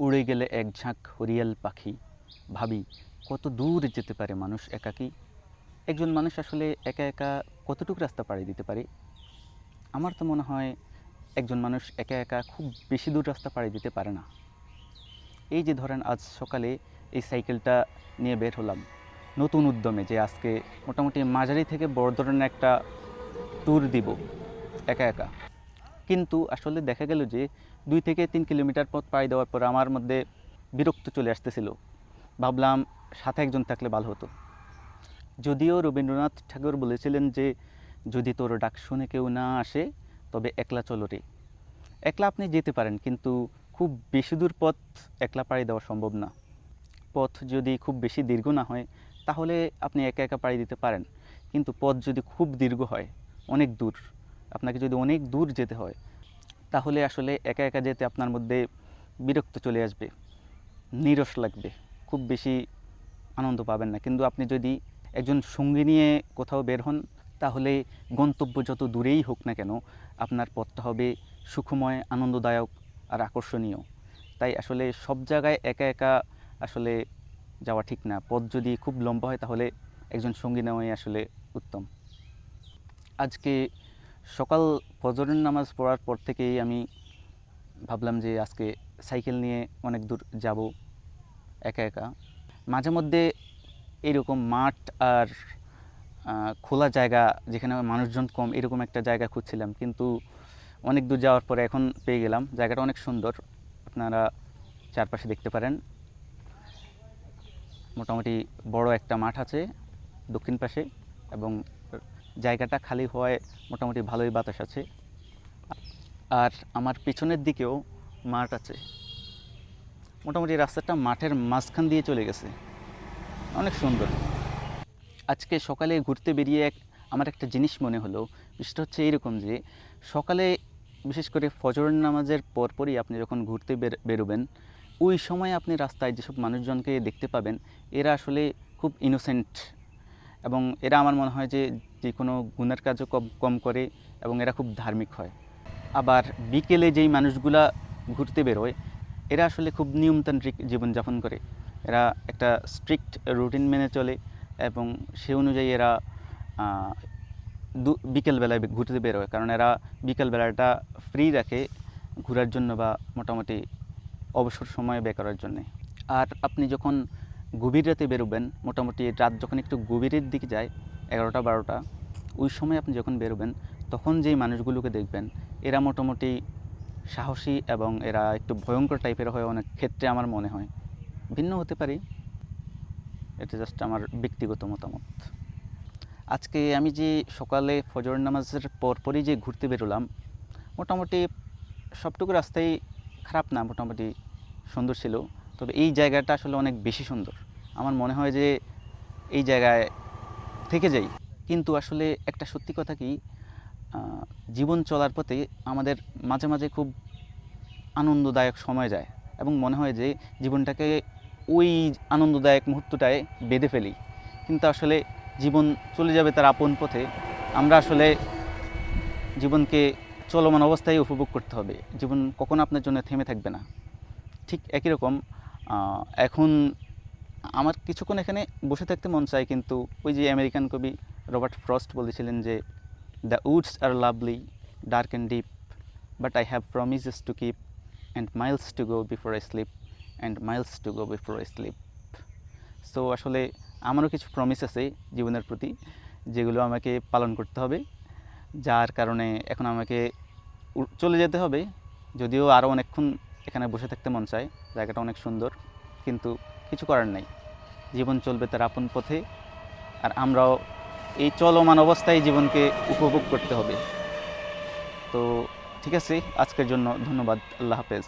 উড়ে গেলে এক ঝাঁক হরিয়াল পাখি, ভাবি কত দূর যেতে পারে মানুষ একাকী। একজন মানুষ আসলে একা একা কতটুকু রাস্তা পাড়ি দিতে পারে? আমার তো মনে হয় একজন মানুষ একা একা খুব বেশি দূর রাস্তা পাড়ি দিতে পারে না। এই যে ধরেন আজ সকালে এই সাইকেলটা নিয়ে বের হলাম নতুন উদ্যমে, যে আজকে মোটামুটি মাঝারি থেকে বড় ধরনের একটা ট্যুর দিব একা একা। কিন্তু আসলে দেখা গেল যে 2 থেকে 3 কিলোমিটার পথ পাড়ি দেওয়ার পর আমার মধ্যে বিরক্ত চলে আসতেছিল। ভাবলাম সাথে একজন থাকলে ভালো হতো। যদিও রবীন্দ্রনাথ ঠাকুর বলেছিলেন যে যদি তোর ডাক শুনে কেউ না আসে তবে একলা চলো রে। একলা আপনি যেতে পারেন, কিন্তু খুব বেশি দূর পথ একলা পাড়ি দেওয়া সম্ভব না। পথ যদি খুব বেশি দীর্ঘ না হয় তাহলে আপনি একা একা পাড়ি দিতে পারেন, কিন্তু পথ যদি খুব দীর্ঘ হয়, অনেক দূর, আপনাকে যদি অনেক দূর যেতে হয়, তাহলে আসলে একা একা যেতে আপনার মধ্যে বিরক্ত চলে আসবে, নীরস লাগবে, খুব বেশি আনন্দ পাবেন না। কিন্তু আপনি যদি একজন সঙ্গী নিয়ে কোথাও বের হন, তাহলে গন্তব্য যত দূরেই হোক না কেন আপনার পথটা হবে সুখময়, আনন্দদায়ক আর আকর্ষণীয়। তাই আসলে সব জায়গায় একা একা আসলে যাওয়া ঠিক না। পথ যদি খুব লম্বা হয় তাহলে একজন সঙ্গী নেওয়াই আসলে উত্তম। আজকে সকাল ফজরের নামাজ পড়ার পর থেকেই আমি ভাবলাম যে আজকে সাইকেল নিয়ে অনেক দূর যাব একা একা। মাঝে মধ্যে এইরকম মাঠ আর খোলা জায়গা যেখানে মানুষজন কম, এরকম একটা জায়গা খুঁজছিলাম, কিন্তু অনেক দূর যাওয়ার পরে এখন পেয়ে গেলাম। জায়গাটা অনেক সুন্দর, আপনারা চারপাশে দেখতে পারেন। মোটামুটি বড় একটা মাঠ আছে দক্ষিণ পাশে, এবং জায়গাটা খালি হওয়ায় মোটামুটি ভালোই বাতাস আছে। আর আমার পিছনের দিকেও মাঠ আছে। মোটামুটি রাস্তাটা মাঠের মাঝখান দিয়ে চলে গেছে, অনেক সুন্দর। আজকে সকালে ঘুরতে বেরিয়ে আমার একটা জিনিস মনে হলো। বিষয়টা হচ্ছে এইরকম যে সকালে বিশেষ করে ফজরের নামাজের পরপরই আপনি যখন ঘুরতে বেরোবেন, ওই সময় আপনি রাস্তায় যেসব মানুষজনকে দেখতে পাবেন, এরা আসলে খুব ইনোসেন্ট, এবং এরা আমার মনে হয় যে যে কোনো গুনার কাজও কম কম করে, এবং এরা খুব ধার্মিক হয়। আবার বিকেলে যেই মানুষগুলা ঘুরতে বেরোয়, এরা আসলে খুব নিয়মতান্ত্রিক জীবনযাপন করে। এরা একটা স্ট্রিক্ট রুটিন মেনে চলে, এবং সে অনুযায়ী এরা বিকেলবেলায় ঘুরতে বেরোয়, কারণ এরা বিকেলবেলাটা ফ্রি রাখে ঘোরার জন্য, বা মোটামুটি অবসর সময় ব্যয় করার জন্যে। আর আপনি যখন গভীর রাতে বেরোবেন, মোটামুটি রাত যখন একটু গভীরের দিকে যায়, 11টা 12টা, ওই সময় আপনি যখন বেরোবেন তখন যেই মানুষগুলোকে দেখবেন, এরা মোটামুটি সাহসী এবং এরা একটু ভয়ঙ্কর টাইপের হয় অনেক ক্ষেত্রে আমার মনে হয়। ভিন্ন হতে পারে, এটা জাস্ট আমার ব্যক্তিগত মতামত। আজকে আমি যে সকালে ফজর নামাজের পরপরই যে ঘুরতে বেরোলাম, মোটামুটি সবটুকু রাস্তাই খারাপ না, মোটামুটি সুন্দর ছিল। তবে এই জায়গাটা আসলে অনেক বেশি সুন্দর, আমার মনে হয় যে এই জায়গায় থেকে যাই। কিন্তু আসলে একটা সত্যি কথা কি, জীবন চলার পথে আমাদের মাঝে মাঝে খুব আনন্দদায়ক সময় যায়, এবং মনে হয় যে জীবনটাকে ওই আনন্দদায়ক মুহূর্তটায় বেঁধে ফেলি। কিন্তু আসলে জীবন চলে যাবে তার আপন পথে। আমরা আসলে জীবনকে চলমান অবস্থায় উপভোগ করতে হবে। জীবন কখনো আপনার জন্য থেমে থাকবে না। ঠিক একই রকম এখন আমার কিছুক্ষণ এখানে বসে থাকতে মন চায়, কিন্তু ওই যে আমেরিকান কবি রবার্ট ফ্রস্ট বলেছিলেন যে the woods are lovely, dark and deep, but I have promises to keep, and miles to go before I sleep, and miles to go before I sleep. So আসলে আমারও কিছু promise আছে জীবনের প্রতি, যেগুলো আমাকে পালন করতে হবে, যার কারণে এখন আমাকে চলে যেতে হবে। যদিও আরও অনেকক্ষণ এখানে বসে থাকতে মন চায়, জায়গাটা অনেক সুন্দর, কিন্তু কিছু করার নাই। জীবন চলবে তার আপন পথে, আর আমরাও এই চলমান অবস্থায় জীবনকে উপভোগ করতে হবে। তো ঠিক আছে, আজকের জন্য ধন্যবাদ। আল্লাহ হাফেজ।